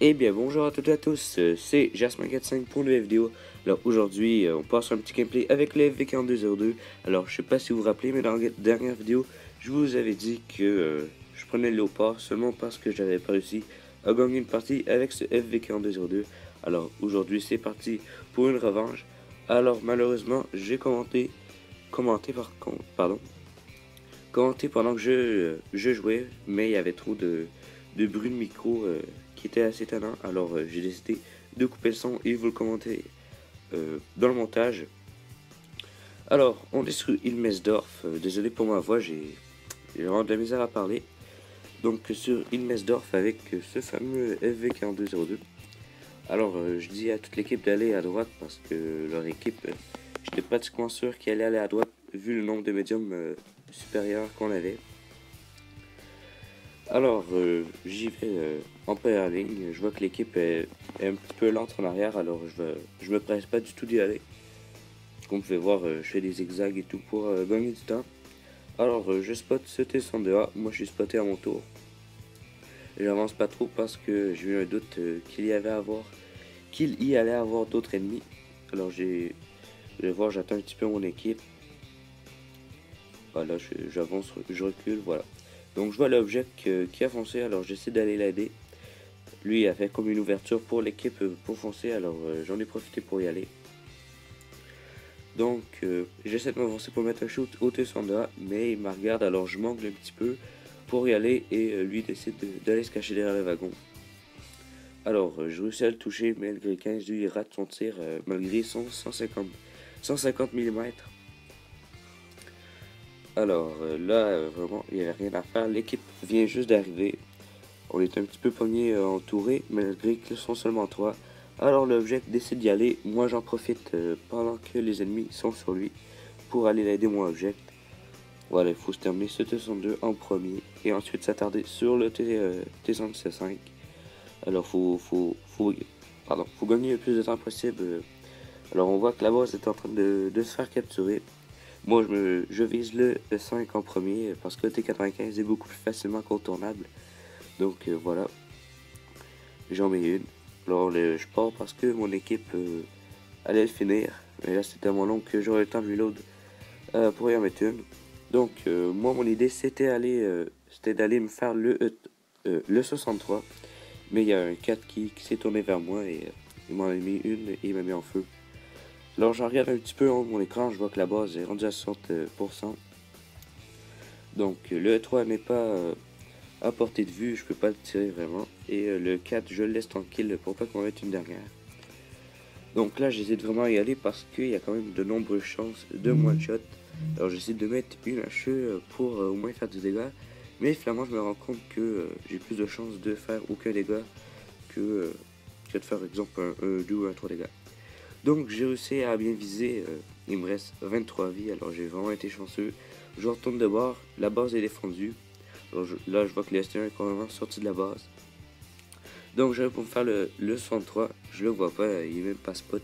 Eh bien bonjour à toutes et à tous, c'est Jasmin45 pour une nouvelle vidéo. Alors aujourd'hui on passe sur un petit gameplay avec le FV4202. Alors je sais pas si vous vous rappelez, mais dans la dernière vidéo je vous avais dit que je prenais le léopard seulement parce que j'avais pas réussi à gagner une partie avec ce FV4202. Alors aujourd'hui c'est parti pour une revanche. Alors malheureusement j'ai commenté pendant que je jouais, mais il y avait trop de bruit de micro qui était assez tannant. Alors j'ai décidé de couper le son et vous le commenter dans le montage. Alors on est sur Ilmesdorf. Désolé pour ma voix, j'ai vraiment de la misère à parler. Donc sur Ilmesdorf avec ce fameux FV4202. Alors je dis à toute l'équipe d'aller à droite parce que leur équipe, j'étais pratiquement sûr qu'elle allait aller à droite vu le nombre de médiums supérieurs qu'on avait. Alors, j'y vais en première ligne. Je vois que l'équipe est un petit peu lente en arrière, alors je me presse pas du tout d'y aller. Comme vous pouvez voir, je fais des zigzags et tout pour gagner du temps. Alors, je spot ce T-62A. Moi, je suis spoté à mon tour. J'avance pas trop parce que j'ai eu un doute qu'il y allait avoir d'autres ennemis. Alors, je vais voir, j'attends un petit peu mon équipe. Voilà, j'avance, je recule, voilà. Donc je vois l'objet qui a foncé, alors j'essaie d'aller l'aider. Lui il a fait comme une ouverture pour l'équipe pour foncer, alors j'en ai profité pour y aller. Donc j'essaie de m'avancer pour mettre un shoot au T-62A, mais il me regarde, alors je manque un petit peu pour y aller et lui décide d'aller se cacher derrière le wagon. Alors je réussis à le toucher, mais le Gré 15 lui il rate son tir malgré son 150 mm. Alors là, vraiment, il n'y avait rien à faire. L'équipe vient juste d'arriver. On est un petit peu pogné entouré, malgré qu'ils sont seulement 3. Alors l'objet décide d'y aller. Moi, j'en profite pendant que les ennemis sont sur lui pour aller l'aider, mon objet. Voilà, il faut se terminer ce T-62 en premier et ensuite s'attarder sur le T-65. Alors, faut gagner le plus de temps possible. Alors, on voit que la base est en train de se faire capturer. Moi, je vise le 5 en premier parce que le T95 est beaucoup plus facilement contournable. Donc voilà, j'en mets une. Alors je pars parce que mon équipe allait le finir. Mais là, c'était tellement long que j'aurais le temps de reload pour y en mettre une. Donc moi, mon idée, c'était d'aller me faire le 63. Mais il y a un 4 qui s'est tourné vers moi et il m'en a mis une et il m'a mis en feu. Alors j'en regarde un petit peu en haut de mon écran, je vois que la base est rendue à 60%. Donc le 3 n'est pas à portée de vue, je peux pas le tirer vraiment. Et le 4 je le laisse tranquille pour pas qu'on mette une dernière. Donc là j'hésite vraiment à y aller parce qu'il y a quand même de nombreuses chances de one shot. Alors j'essaie de mettre une HE pour au moins faire des dégâts. Mais finalement je me rends compte que j'ai plus de chances de faire aucun dégât que de faire par exemple un 2 ou un 3 dégâts. Donc j'ai réussi à bien viser, il me reste 23 vies, alors j'ai vraiment été chanceux. Je retourne de bord, la base est défendue. Alors là je vois que le ST1 est complètement sorti de la base. Donc j'arrive pour me faire le 63, je le vois pas, il est même pas spot.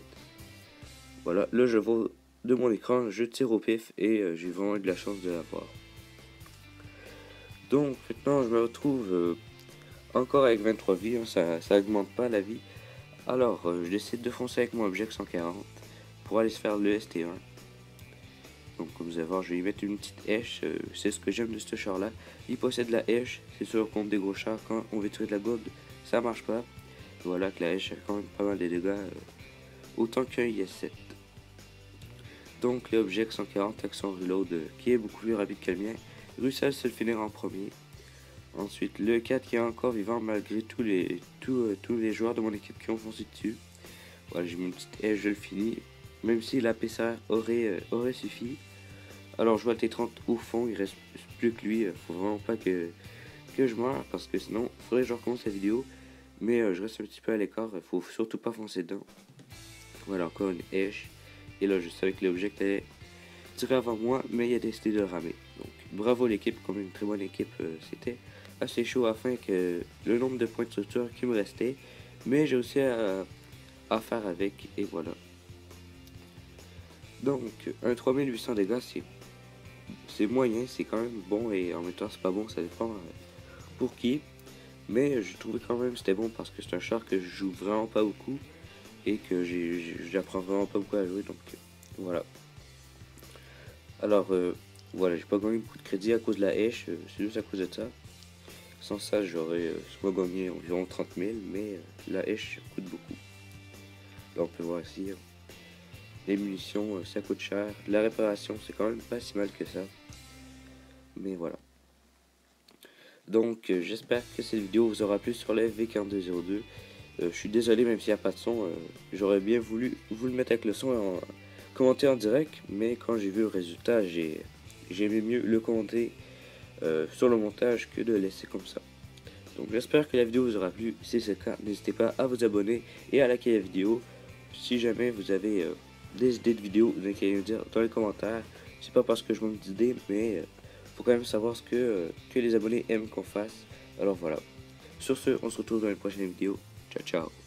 Voilà, là je vois de mon écran, je tire au pif et j'ai vraiment eu de la chance de l'avoir. Donc maintenant je me retrouve encore avec 23 vies, hein, ça augmente pas la vie. Alors, je décide de foncer avec mon objet 140 pour aller se faire le ST1. Donc, comme vous allez voir, je vais y mettre une petite hache. C'est ce que j'aime de ce char-là. Il possède la hache. C'est sûr contre des gros chars, quand on veut tirer de la gourde, ça marche pas. Voilà que la hache a quand même pas mal de dégâts, autant qu'un IS-7. Donc, l'objet 140 action reload, qui est beaucoup plus rapide que le mien, réussit à se le finir en premier. Ensuite, le 4 qui est encore vivant malgré tous les joueurs de mon équipe qui ont foncé dessus. Voilà, j'ai mis une petite hache, je le finis. Même si la PCR aurait suffi. Alors, je vois le T30 au fond, il reste plus que lui. Faut vraiment pas que je meure parce que sinon, il faudrait que je recommence la vidéo. Mais je reste un petit peu à l'écart, faut surtout pas foncer dedans. Voilà, encore une hache. Et là, je savais que l'objet allait tirer avant moi, mais il a décidé de ramer. Donc, bravo l'équipe, comme une très bonne équipe, c'était assez chaud afin que le nombre de points de structure qui me restait, mais j'ai aussi à faire avec, et voilà. Donc un 3800 dégâts c'est moyen, c'est quand même bon, et en même temps c'est pas bon, ça dépend pour qui. Mais j'ai trouvé quand même c'était bon parce que c'est un char que je joue vraiment pas beaucoup et que j'apprends vraiment pas beaucoup à jouer, donc voilà. Alors voilà, j'ai pas gagné beaucoup de crédit à cause de la hache, c'est juste à cause de ça. Sans ça, j'aurais soit gagné environ 30 000, mais la hache coûte beaucoup. Là, on peut voir ici, les munitions, ça coûte cher. La réparation, c'est quand même pas si mal que ça. Mais voilà. Donc, j'espère que cette vidéo vous aura plu sur la FV4202. Je suis désolé, même s'il n'y a pas de son, j'aurais bien voulu vous le mettre avec le son en commenter en direct, mais quand j'ai vu le résultat, j'ai aimé mieux le commenter sur le montage que de le laisser comme ça. Donc j'espère que la vidéo vous aura plu. Si c'est le cas, n'hésitez pas à vous abonner et à liker la vidéo. Si jamais vous avez des idées de vidéos, vous pouvez me dire dans les commentaires. C'est pas parce que je manque d'idées, mais faut quand même savoir ce que les abonnés aiment qu'on fasse. Alors voilà. Sur ce, on se retrouve dans une prochaine vidéo. Ciao ciao.